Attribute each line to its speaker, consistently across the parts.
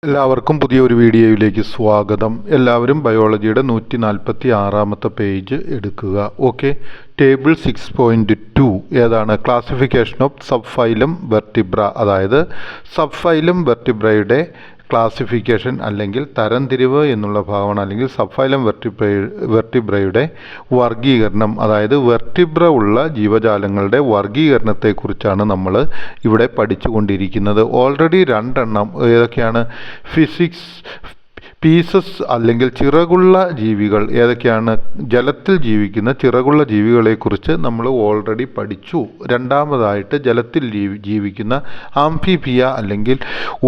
Speaker 1: എല്ലാവർക്കും പുതിയൊരു വീഡിയോയിലേക്ക് സ്വാഗതം. എല്ലാവരും ബയോളജിയുടെ 146-ാമത്തെ പേജ് എടുക്കുക. ഓക്കെ, ടേബിൾ 6.2 ഏതാണ്? Classification of sub phylum vertebra, അതായത് സബ് ഫൈലം വെർട്ടിബ്രയുടെ ക്ലാസിഫിക്കേഷൻ അല്ലെങ്കിൽ തരംതിരിവ് എന്നുള്ള ഭാഗമാണ്. അല്ലെങ്കിൽ സബ് ഫൈലം വെർട്ടിബ്രയുടെ വർഗീകരണം, അതായത് വെർട്ടിബ്ര ഉള്ള ജീവജാലങ്ങളുടെ വർഗീകരണത്തെക്കുറിച്ചാണ് നമ്മൾ ഇവിടെ പഠിച്ചുകൊണ്ടിരിക്കുന്നത്. ഓൾറെഡി 2 എണ്ണം ഏതൊക്കെയാണ്? പീസസ് അല്ലെങ്കിൽ ചിറകുള്ള ജീവികൾ ഏതൊക്കെയാണ്? ജലത്തിൽ ജീവിക്കുന്ന ചിറകുള്ള ജീവികളെക്കുറിച്ച് നമ്മൾ ഓൾറെഡി പഠിച്ചു. രണ്ടാമതായിട്ട് ജലത്തിൽ ജീവിക്കുന്ന ആംഫിബിയ അല്ലെങ്കിൽ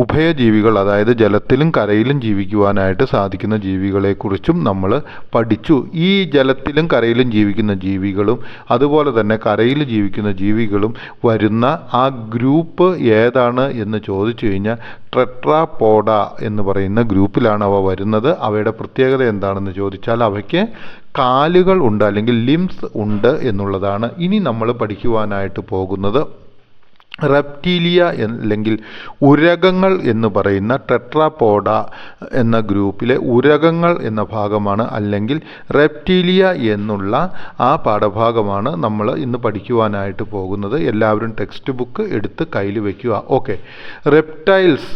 Speaker 1: ഉഭയജീവികൾ, അതായത് ജലത്തിലും കരയിലും ജീവിക്കുവാനായിട്ട് സാധിക്കുന്ന ജീവികളെക്കുറിച്ചും നമ്മൾ പഠിച്ചു. ഈ ജലത്തിലും കരയിലും ജീവിക്കുന്ന ജീവികളും അതുപോലെ തന്നെ കരയിൽ ജീവിക്കുന്ന ജീവികളും വരുന്ന ആ ഗ്രൂപ്പ് ഏതാണ് എന്ന് ചോദിച്ചു കഴിഞ്ഞാൽ ടെട്രാപോഡ എന്ന് പറയുന്ന ഗ്രൂപ്പിലാണ് അവ വരുന്നത്. അവയുടെ പ്രത്യേകത എന്താണെന്ന് ചോദിച്ചാൽ അവയ്ക്ക് കാലുകൾ ഉണ്ട് അല്ലെങ്കിൽ ലിംസ് ഉണ്ട് എന്നുള്ളതാണ്. ഇനി നമ്മൾ പഠിക്കുവാനായിട്ട് പോകുന്നത് റെപ്റ്റീലിയ അല്ലെങ്കിൽ ഉരഗങ്ങൾ എന്ന് പറയുന്ന ടെട്രാപോഡ എന്ന ഗ്രൂപ്പിലെ ഉരഗങ്ങൾ എന്ന ഭാഗമാണ്, അല്ലെങ്കിൽ റെപ്റ്റീലിയ എന്നുള്ള ആ പാഠഭാഗമാണ് നമ്മൾ ഇന്ന് പഠിക്കുവാനായിട്ട് പോകുന്നത്. എല്ലാവരും ടെക്സ്റ്റ് ബുക്ക് എടുത്ത് കയ്യിൽ വയ്ക്കുക. Okay, reptiles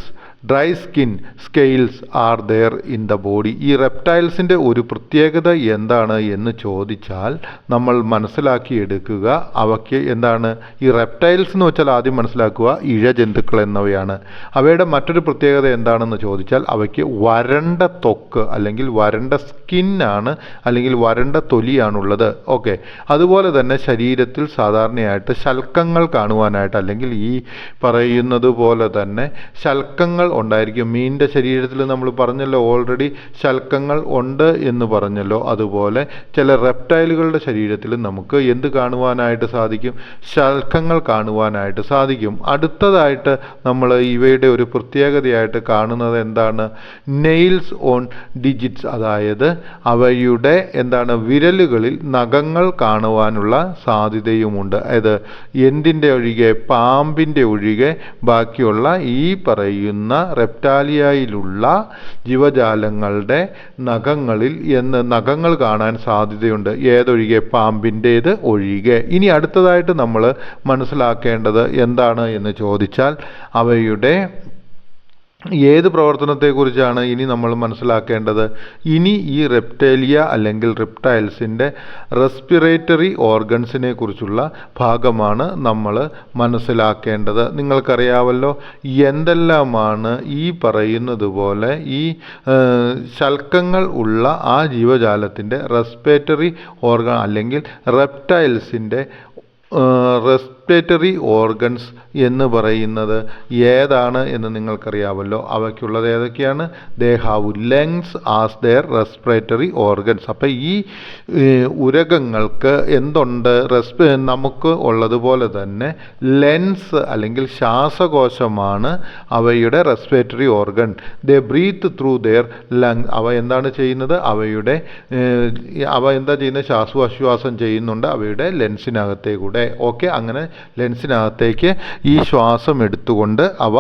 Speaker 1: dry skin scales are there in the body. ഈ റെപ്റ്റൈൽസിൻ്റെ ഒരു പ്രത്യേകത എന്താണ് എന്ന് ചോദിച്ചാൽ നമ്മൾ മനസ്സിലാക്കിയെടുക്കുക അവയ്ക്ക് എന്താണ് ഈ റെപ്റ്റൈൽസ് എന്ന് വെച്ചാൽ ആദ്യം മനസ്സിലാക്കുക ഇഴജന്തുക്കൾ എന്നവയാണ്. അവയുടെ മറ്റൊരു പ്രത്യേകത എന്താണെന്ന് ചോദിച്ചാൽ അവയ്ക്ക് വരണ്ട ത്വക്ക് അല്ലെങ്കിൽ വരണ്ട സ്കിന്നാണ് അല്ലെങ്കിൽ വരണ്ട തൊലിയാണുള്ളത്. ഓക്കെ, അതുപോലെ തന്നെ ശരീരത്തിൽ സാധാരണയായിട്ട് ശൽക്കങ്ങൾ കാണുവാനായിട്ട് അല്ലെങ്കിൽ ഈ പറയുന്നത് പോലെ തന്നെ ശൽക്കങ്ങൾ ഉണ്ടായിരിക്കും. മീനിൻ്റെ ശരീരത്തിൽ നമ്മൾ പറഞ്ഞല്ലോ ഓൾറെഡി ശൽക്കങ്ങൾ ഉണ്ട് എന്ന് പറഞ്ഞല്ലോ. അതുപോലെ ചില റെപ്റ്റൈലുകളുടെ ശരീരത്തിൽ നമുക്ക് എന്ത് കാണുവാനായിട്ട് സാധിക്കും? ശൽക്കങ്ങൾ കാണുവാനായിട്ട് സാധിക്കും. അടുത്തതായിട്ട് നമ്മൾ ഇവയുടെ ഒരു പ്രത്യേകതയായിട്ട് കാണുന്നത് എന്താണ്? നെയിൽസ് ഓൺ ഡിജിറ്റ്സ്, അതായത് അവയുടെ എന്താണ് വിരലുകളിൽ നഖങ്ങൾ കാണുവാനുള്ള സാധ്യതയുമുണ്ട്. അതായത് എന്തിൻ്റെ ഒഴികെ? പാമ്പിൻ്റെ ഒഴികെ ബാക്കിയുള്ള ഈ പറയുന്ന റെപ്റ്റാലിയയിലുള്ള ജീവജാലങ്ങളുടെ നഖങ്ങൾ കാണാൻ സാധ്യതയുണ്ട്. ഏതൊഴികെ? പാമ്പിൻ്റേത് ഒഴികെ. ഇനി അടുത്തതായിട്ട് നമ്മൾ മനസ്സിലാക്കേണ്ടത് എന്താണ് എന്ന് ചോദിച്ചാൽ അവയുടെ ഏത് പ്രവർത്തനത്തെക്കുറിച്ചാണ് ഇനി നമ്മൾ മനസ്സിലാക്കേണ്ടത്? ഇനി ഈ റെപ്റ്റേലിയ അല്ലെങ്കിൽ റെപ്റ്റൈൽസിൻ്റെ റെസ്പിറേറ്ററി ഓർഗൻസിനെ കുറിച്ചുള്ള ഭാഗമാണ് നമ്മൾ മനസ്സിലാക്കേണ്ടത്. നിങ്ങൾക്കറിയാമല്ലോ എന്തെല്ലാമാണ് ഈ പറയുന്നത് പോലെ ഈ ശൽക്കങ്ങൾ ഉള്ള ആ ജീവജാലത്തിൻ്റെ റെസ്പിറേറ്ററി ഓർഗൻ അല്ലെങ്കിൽ റെപ്റ്റൈൽസിൻ്റെ റെസ്പിറേറ്ററി ഓർഗൻസ് എന്ന് പറയുന്നത് ഏതാണ് എന്ന് നിങ്ങൾക്കറിയാമല്ലോ. അവയ്ക്കുള്ളത് ഏതൊക്കെയാണ്? They have lungs as there respiratory organs. അപ്പോൾ ഈ ഉരഗങ്ങൾക്ക് എന്തുണ്ട്? നമുക്ക് ഉള്ളതുപോലെ തന്നെ ലെൻസ് അല്ലെങ്കിൽ ശ്വാസകോശമാണ് അവയുടെ respiratory organ. They breath through there lung. അവ എന്താണ് ചെയ്യുന്നത്? അവ എന്താ ചെയ്യുന്നത്? ശ്വാസോച്ഛ്വാസം ചെയ്യുന്നുണ്ട് അവയുടെ ലെൻസിനകത്തേക്കൂടെ. ഓക്കെ, അങ്ങനെ ലെൻസിനകത്തേക്ക് ഈ ശ്വാസം എടുത്തുകൊണ്ട് അവ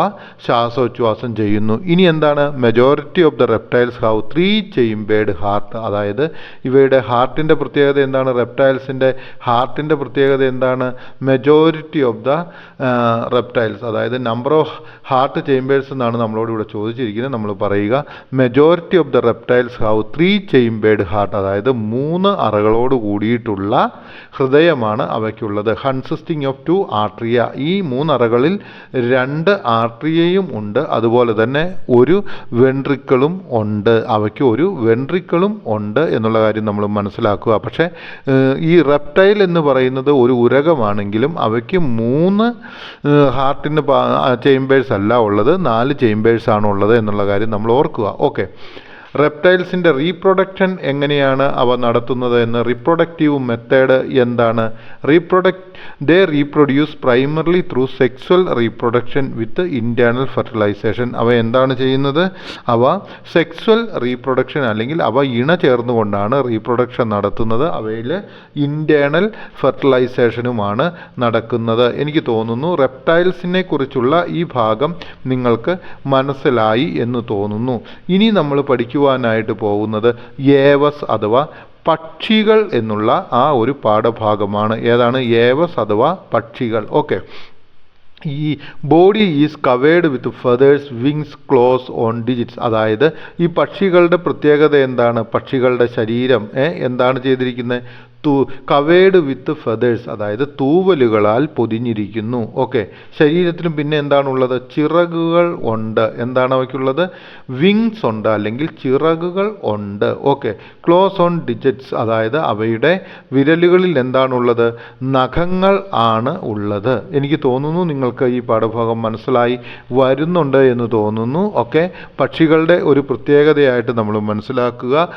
Speaker 1: ശ്വാസോച്ഛ്വാസം ചെയ്യുന്നു. ഇനി എന്താണ്? Majority of the reptiles have 3 chambered heart. അതായത് ഇവയുടെ ഹാർട്ടിൻ്റെ പ്രത്യേകത എന്താണ്? റെപ്റ്റൈൽസിൻ്റെ ഹാർട്ടിൻ്റെ പ്രത്യേകത എന്താണ്? മെജോറിറ്റി ഓഫ് ദ റെപ്റ്റൈൽസ്, അതായത് നമ്പർ ഓഫ് ഹാർട്ട് ചേംബേഴ്സ് എന്നാണ് നമ്മളോട് ഇവിടെ ചോദിച്ചിരിക്കുന്നത്. നമ്മൾ പറയുക majority of the reptiles have 3 chambered heart, അതായത് 3 അറകളോട് കൂടിയിട്ടുള്ള ഹൃദയമാണ് അവയ്ക്കുള്ളത്. Consisting of 2 ആർട്രിയ. ഈ 3 അറകളിൽ 2 ആർട്രിയയും ഉണ്ട്, അതുപോലെ തന്നെ ഒരു വെൻട്രിക്കിളും ഉണ്ട്. അവയ്ക്ക് ഒരു വെൻട്രിക്കിളും ഉണ്ട് എന്നുള്ള കാര്യം നമ്മൾ മനസ്സിലാക്കുക. പക്ഷേ ഈ റെപ്റ്റൈൽ എന്ന് പറയുന്നത് ഒരു ഉരഗമാണെങ്കിലും അവയ്ക്ക് 3 ഹാർട്ടിന് ചേംബേഴ്സ് അല്ല ഉള്ളത്, 4 ചേംബേഴ്സ് ആണ് ഉള്ളത് എന്നുള്ള കാര്യം നമ്മൾ ഓർക്കുക. ഓക്കെ, റെപ്റ്റൈൽസിൻ്റെ റീപ്രൊഡക്ഷൻ എങ്ങനെയാണ് അവ നടത്തുന്നത് എന്ന്, റീപ്രൊഡക്റ്റീവ് മെത്തേഡ് എന്താണ്? They reproduce primarily through sexual reproduction with internal fertilisation. അവ എന്താണ് ചെയ്യുന്നത്? അവ സെക്സ്വൽ റീപ്രൊഡക്ഷൻ അല്ലെങ്കിൽ അവ ഇണ ചേർന്നുകൊണ്ടാണ് റീപ്രൊഡക്ഷൻ നടത്തുന്നത്. അവയിൽ ഇൻറ്റേർണൽ ഫെർട്ടിലൈസേഷനുമാണ് നടക്കുന്നത്. എനിക്ക് തോന്നുന്നു റെപ്റ്റൈൽസിനെ കുറിച്ചുള്ള ഈ ഭാഗം നിങ്ങൾക്ക് മനസ്സിലായി എന്ന് തോന്നുന്നു. ഇനി നമ്മൾ പഠിക്കുവാനായിട്ട് പോകുന്നത് ഏവസ് അഥവാ പക്ഷികൾ എന്നുള്ള ആ ഒരു പാഠഭാഗമാണ്. ഏതാണ്? ഏവസ് അഥവാ പക്ഷികൾ. ഓക്കെ, ഈ body is covered with feathers, wings, close on digits. അതായത് ഈ പക്ഷികളുടെ പ്രത്യേകത എന്താണ്? പക്ഷികളുടെ ശരീരം എന്താണ് ചെയ്തിരിക്കുന്നത്? കവേർഡ് വിത്ത് ഫെതേഴ്സ്, അതായത് തൂവലുകളാൽ പൊതിഞ്ഞിരിക്കുന്നു. ഓക്കെ, ശരീരത്തിനും പിന്നെ എന്താണുള്ളത്? ചിറകുകൾ ഉണ്ട്. എന്താണ് അവയ്ക്കുള്ളത്? വിങ്സ് ഉണ്ട് അല്ലെങ്കിൽ ചിറകുകൾ ഉണ്ട്. ഓക്കെ, ക്ലോസ് ഓൺ ഡിജിറ്റ്സ്, അതായത് അവയുടെ വിരലുകളിൽ എന്താണുള്ളത്? നഖങ്ങൾ ആണ് ഉള്ളത്. എനിക്ക് തോന്നുന്നു നിങ്ങൾക്ക് ഈ പാഠഭാഗം മനസ്സിലായി വരുന്നുണ്ട് എന്ന് തോന്നുന്നു. ഓക്കെ, പക്ഷികളുടെ ഒരു പ്രത്യേകതയായിട്ട് നമ്മൾ മനസ്സിലാക്കുക,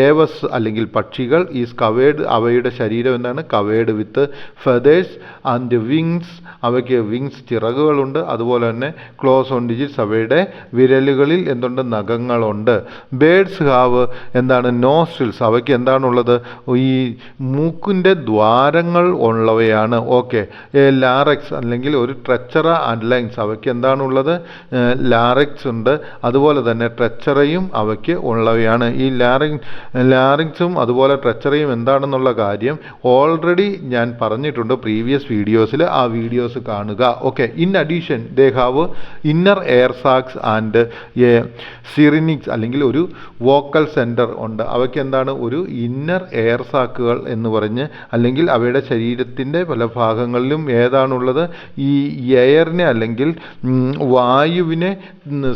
Speaker 1: ഏവസ് അല്ലെങ്കിൽ പക്ഷികൾ ഈസ് കവേർഡ്, അവയുടെ ശരീരം എന്താണ്? Covered with feathers and wings, അവയ്ക്ക് വിങ്സ് ചിറകുകളുണ്ട്. അതുപോലെ തന്നെ ക്ലോസ് ഓൺ ഡിജിറ്റ്സ്, അവയുടെ വിരലുകളിൽ എന്തുണ്ട്? നഖങ്ങളുണ്ട്. ബേഡ്സ് ഹാവ് എന്താണ്? നോസ്ട്രിൽസ്, അവയ്ക്ക് എന്താണുള്ളത്? ഈ മൂക്കിൻ്റെ ദ്വാരങ്ങൾ ഉള്ളവയാണ്. ഓക്കെ, ലാറക്സ് അല്ലെങ്കിൽ ഒരു ട്രെച്ചറ ആൻഡ് ലങ്സ്, അവയ്ക്ക് എന്താണുള്ളത്? ലാറക്സ് ഉണ്ട്. അതുപോലെ തന്നെ ട്രെച്ചറയും അവയ്ക്ക് ഉള്ളവയാണ്. ഈ ലാറിങ്സും അതുപോലെ ട്രെച്ചറയും എന്താണെന്നുള്ള കാര്യം ഓൾറെഡി ഞാൻ പറഞ്ഞിട്ടുണ്ട് പ്രീവിയസ് വീഡിയോസിൽ. ആ വീഡിയോസ് കാണുക. Okay, in addition they have inner air sacs and syrinx അല്ലെങ്കിൽ ഒരു വോക്കൽ സെൻറ്റർ ഉണ്ട്. അവയ്ക്ക് എന്താണ്? ഒരു ഇന്നർ എയർ സാക്കുകൾ എന്ന് പറഞ്ഞ്, അല്ലെങ്കിൽ അവയുടെ ശരീരത്തിൻ്റെ പല ഭാഗങ്ങളിലും ഏതാണുള്ളത്? ഈ എയറിനെ അല്ലെങ്കിൽ വായുവിനെ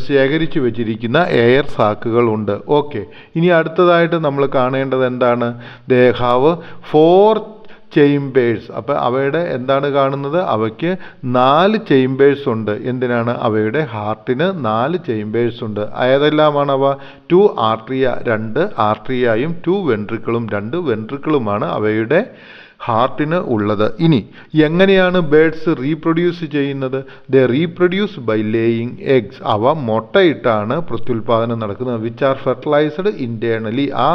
Speaker 1: ശേഖരിച്ചു വെച്ചിരിക്കുന്ന എയർ സാക്കുകൾ ഉണ്ട്. ഓക്കെ, ഇനി അടുത്തതായിട്ട് നമ്മൾ കാണേണ്ടത് എന്താണ്? They have 4 chambers. അപ്പോൾ അവയുടെ എന്താണ് കാണുന്നത്? അവയ്ക്ക് 4 ചേംബേഴ്സ് ഉണ്ട്. എന്തിനാണ്? അവയുടെ ഹാർട്ടിന് 4 ചേംബേഴ്സ് ഉണ്ട്. ഏതെല്ലാമാണ് അവ? 2 ആർട്രിയ, 2 ആർട്രിയയും 2 വെൻട്രിക്കിളും, 2 വെൻട്രിക്കിളുമാണ് അവയുടെ ഹാർട്ടിന് ഉള്ളത്. ഇനി എങ്ങനെയാണ് ബേഡ്സ് റീപ്രൊഡ്യൂസ് ചെയ്യുന്നത്? ദേ റീപ്രൊഡ്യൂസ് ബൈ ലേയിങ് എഗ്സ്. അവ മുട്ടയിട്ടാണ് പ്രത്യുൽപാദനം നടക്കുന്നത്. Which are fertilised internally. ആ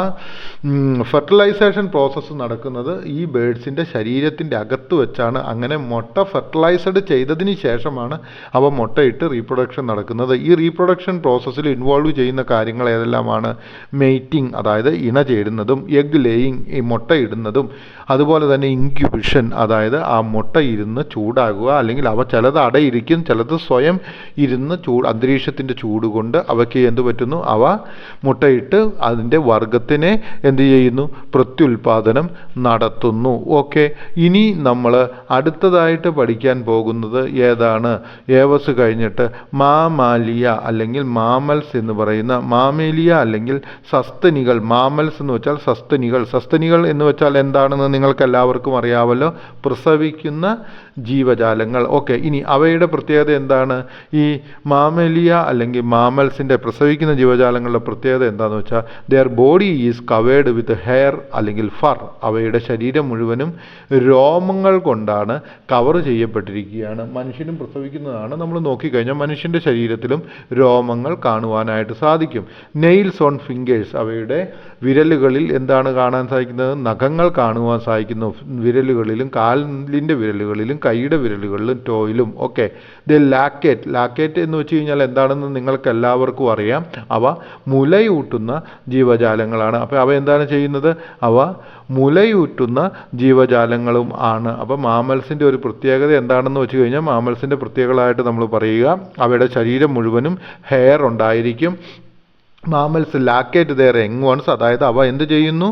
Speaker 1: ഫെർട്ടിലൈസേഷൻ പ്രോസസ്സ് നടക്കുന്നത് ഈ ബേഡ്സിൻ്റെ ശരീരത്തിൻ്റെ അകത്ത് വെച്ചാണ്. അങ്ങനെ മുട്ട ഫെർട്ടിലൈസ്ഡ് ചെയ്തതിന് ശേഷമാണ് അവ മുട്ടയിട്ട് റീപ്രൊഡക്ഷൻ നടക്കുന്നത്. ഈ റീപ്രൊഡക്ഷൻ പ്രോസസ്സിൽ ഇൻവോൾവ് ചെയ്യുന്ന കാര്യങ്ങൾ ഏതെല്ലാമാണ്? മെയ്റ്റിംഗ്, അതായത് ഇണ ചേരുന്നതും, എഗ് ലേയിങ്, ഈ മുട്ടയിടുന്നതും, അതുപോലെ തന്നെ ഇൻക്യുബേഷൻ, അതായത് ആ മുട്ട ഇരുന്ന് ചൂടാകുക, അല്ലെങ്കിൽ അവ ചിലത് അടയിരിക്കും, ചിലത് സ്വയം ഇരുന്ന് അന്തരീക്ഷത്തിൻ്റെ ചൂട് കൊണ്ട് അവയ്ക്ക് എന്ത് പറ്റുന്നു? അവ മുട്ടയിട്ട് അതിൻ്റെ വർഗത്തിനെ എന്ത് ചെയ്യുന്നു? പ്രത്യുൽപാദനം നടത്തുന്നു. ഓക്കെ, ഇനി നമ്മൾ അടുത്തതായിട്ട് പഠിക്കാൻ പോകുന്നത് ഏതാണ്? ഏവസ് കഴിഞ്ഞിട്ട് മാമാലിയ അല്ലെങ്കിൽ മാമൽസ് എന്ന് പറയുന്ന, മാമേലിയ അല്ലെങ്കിൽ സസ്തനികൾ. മാമൽസ് എന്ന് വെച്ചാൽ സസ്തനികൾ. സസ്തനികൾ എന്ന് വെച്ചാൽ എന്താണെന്ന് നിങ്ങൾക്ക് എല്ലാവർക്കും അറിയാമല്ലോ, പ്രസവിക്കുന്ന ജീവജാലങ്ങൾ. ഓക്കെ, ഇനി അവയുടെ പ്രത്യേകത എന്താണ്? ഈ മാമേലിയ അല്ലെങ്കിൽ മാമൽസിൻ്റെ പ്രസവിക്കുന്ന ജീവജാലങ്ങളുടെ പ്രത്യേകത എന്താണെന്ന് വെച്ചാൽ there body is covered with hair അല്ലെങ്കിൽ ഫർ. അവയുടെ ശരീരം മുഴുവനും രോമങ്ങൾ കൊണ്ടാണ് കവർ ചെയ്യപ്പെട്ടിരിക്കുകയാണ്. മനുഷ്യനും പ്രസവിക്കുന്നതാണ്. നമ്മൾ നോക്കിക്കഴിഞ്ഞാൽ മനുഷ്യൻ്റെ ശരീരത്തിലും രോമങ്ങൾ കാണുവാനായിട്ട് സാധിക്കും. നെയിൽസ് ഓൺ ഫിംഗേഴ്സ്, അവയുടെ വിരലുകളിൽ എന്താണ് കാണാൻ സാധിക്കുന്നത്? നഖങ്ങൾ കാണുവാൻ സാധിക്കുന്നു. വിരലുകളിലും, കാലിൻ്റെ വിരലുകളിലും, കൈയുടെ വിരലുകളിലും, ടോയിലും. Okay, the ലാക്കേറ്റ്. ലാക്കേറ്റ് എന്ന് വെച്ച് കഴിഞ്ഞാൽ എന്താണെന്ന് നിങ്ങൾക്ക് എല്ലാവർക്കും അറിയാം. അവ മുലയൂട്ടുന്ന ജീവജാലങ്ങളാണ്. അപ്പോൾ അവ എന്താണ് ചെയ്യുന്നത്? അവ മുലയൂറ്റുന്ന ജീവജാലങ്ങളും ആണ്. അപ്പോൾ മാമൽസിൻ്റെ ഒരു പ്രത്യേകത എന്താണെന്ന് വെച്ച് കഴിഞ്ഞാൽ, മാമൽസിൻ്റെ പ്രത്യേകതകളായിട്ട് നമ്മൾ പറയുക, അവയുടെ ശരീരം മുഴുവനും ഹെയർ ഉണ്ടായിരിക്കും. Mammals lactate their young ones, അതായത് അവ എന്ത് ചെയ്യുന്നു?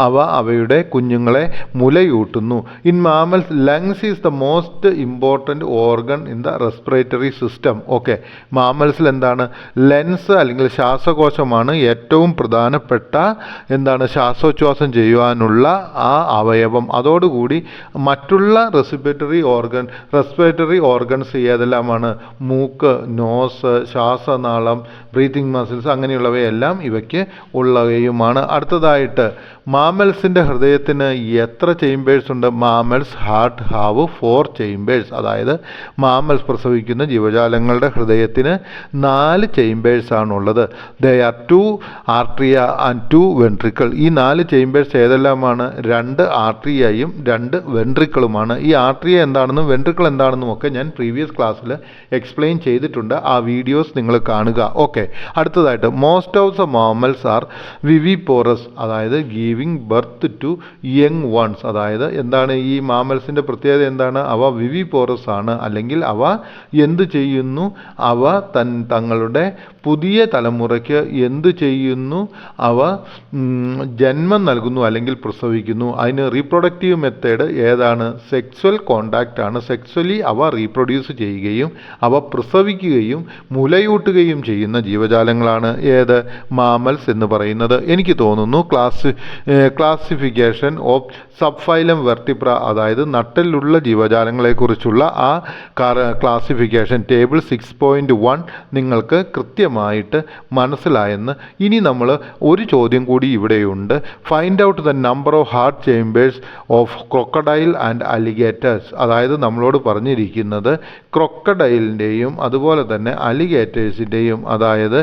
Speaker 1: അവ അവയുടെ കുഞ്ഞുങ്ങളെ മുലയൂട്ടുന്നു. In mammals lungs is the most important organ in the respiratory system. Okay, മാമൽസിൽ എന്താണ്? ലെൻസ് അല്ലെങ്കിൽ ശ്വാസകോശമാണ് ഏറ്റവും പ്രധാനപ്പെട്ട എന്താണ്? ശ്വാസോച്ഛ്വാസം ചെയ്യുവാനുള്ള ആ അവയവം. അതോടുകൂടി മറ്റുള്ള റെസ്പിറേറ്ററി ഓർഗൻസ് ഏതെല്ലാമാണ്? മൂക്ക്, നോസ്, ശ്വാസനാളം, ബ്രീത്തിങ് മസിൽസ് അങ്ങനെയുള്ളവ അവയെല്ലാം ഇവയ്ക്ക് ഉള്ളവയുമാണ്. അടുത്തതായിട്ട് മാമൽസിൻ്റെ ഹൃദയത്തിന് എത്ര ചേമ്പേഴ്സ് ഉണ്ട്? Mammals heart have 4 chambers. അതായത് മാമൽസ് പ്രസവിക്കുന്ന ജീവജാലങ്ങളുടെ ഹൃദയത്തിന് 4 ചേമ്പേഴ്സ് ആണുള്ളത്. They are 2 atria and 2 ventricle. ഈ 4 ചേമ്പേഴ്സ് ഏതെല്ലാമാണ്? 2 ആർട്രിയയും 2 വെൻട്രിക്കിളുമാണ്. ഈ ആർട്രിയ എന്താണെന്നും വെൻട്രിക്കിൾ എന്താണെന്നും ഒക്കെ ഞാൻ പ്രീവിയസ് ക്ലാസ്സിൽ എക്സ്പ്ലെയിൻ ചെയ്തിട്ടുണ്ട്. ആ വീഡിയോസ് നിങ്ങൾ കാണുക. ഓക്കെ, അടുത്തതായിട്ട് most of the mammals are viviparous, അതായത് giving birth to young ones. അതായത് എന്താണ് ഈ മാമൽസിൻ്റെ പ്രത്യേകത എന്താണ്? അവ വിവിപോറസ് ആണ്, അല്ലെങ്കിൽ അവ എന്ത് ചെയ്യുന്നു? അവ തങ്ങളുടെ പുതിയ തലമുറയ്ക്ക് എന്ത് ചെയ്യുന്നു? അവ ജന്മം നൽകുന്നു അല്ലെങ്കിൽ പ്രസവിക്കുന്നു. അതിന് റീപ്രൊഡക്റ്റീവ് മെത്തേഡ് ഏതാണ്? സെക്സ്വൽ കോണ്ടാക്റ്റ് ആണ്. സെക്സ്വലി അവ റീപ്രൊഡ്യൂസ് ചെയ്യുകയും അവ പ്രസവിക്കുകയും മുലയൂട്ടുകയും ചെയ്യുന്ന ജീവജാലങ്ങളാണ് ഏത്? മാമൽസ് എന്ന് പറയുന്നത്. എനിക്ക് തോന്നുന്നു ക്ലാസിഫിക്കേഷൻ ഓഫ് സബ്ഫൈലം വെർട്ടിബ്ര, അതായത് നട്ടലുള്ള ജീവജാലങ്ങളെക്കുറിച്ചുള്ള ആ ക്ലാസിഫിക്കേഷൻ ടേബിൾ 6.1 നിങ്ങൾക്ക് കൃത്യമായിട്ട് മനസ്സിലായെന്ന്. ഇനി നമ്മൾ ഒരു ചോദ്യം കൂടി ഇവിടെയുണ്ട്. Find out the number of heart chambers of crocodile and alligators. അതായത് നമ്മളോട് പറഞ്ഞിരിക്കുന്നത് ക്രൊക്കഡൈലിൻ്റെയും അതുപോലെ തന്നെ അലിഗേറ്റേഴ്സിൻ്റെയും, അതായത്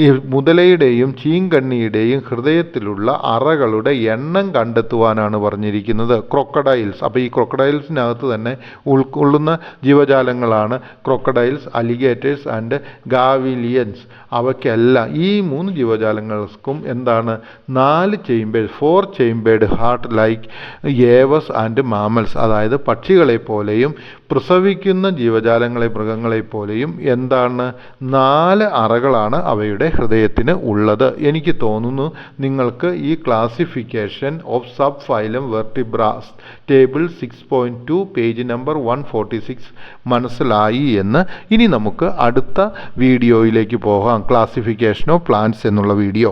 Speaker 1: ഈ മുതലയുടെയും ചീങ്കണ്ണിയുടെയും ഹൃദയത്തിലുള്ള അറകളുടെ എണ്ണം കണ്ടെത്തുവാനാണ് പറഞ്ഞിരിക്കുന്നത്. ക്രൊക്കഡൈൽസ്. അപ്പോൾ ഈ ക്രൊക്കഡൈൽസിനകത്ത് തന്നെ ഉൾക്കൊള്ളുന്ന ജീവജാലങ്ങളാണ് ക്രൊക്കഡൈൽസ്, അലിഗേറ്റേഴ്സ് ആൻഡ് ഗാവിലിയൻസ്. അവയ്ക്കെല്ലാം ഈ 3 ജീവജാലങ്ങൾക്കും എന്താണ്? 4 chambers, 4 chambered heart like aves and mammals. അതായത് പക്ഷികളെ പോലെയും പ്രസവിക്കുന്ന ജീവജാലങ്ങളെ മൃഗങ്ങളെ പോലെയും എന്താണ്? 4 അറകളാണ് അവയുടെ ഹൃദയത്തിന് ഉള്ളത്. എനിക്ക് തോന്നുന്നു നിങ്ങൾക്ക് ഈ classification of sub phylum vertebrae table 6.2 page number 146 മനസ്സിലായി എന്ന്. ഇനി നമുക്ക് അടുത്ത വീഡിയോയിലേക്ക് പോകാം, ക്ലാസിഫിക്കേഷൻ ഓഫ് പ്ലാന്റ്സ് എന്നുള്ള വീഡിയോ.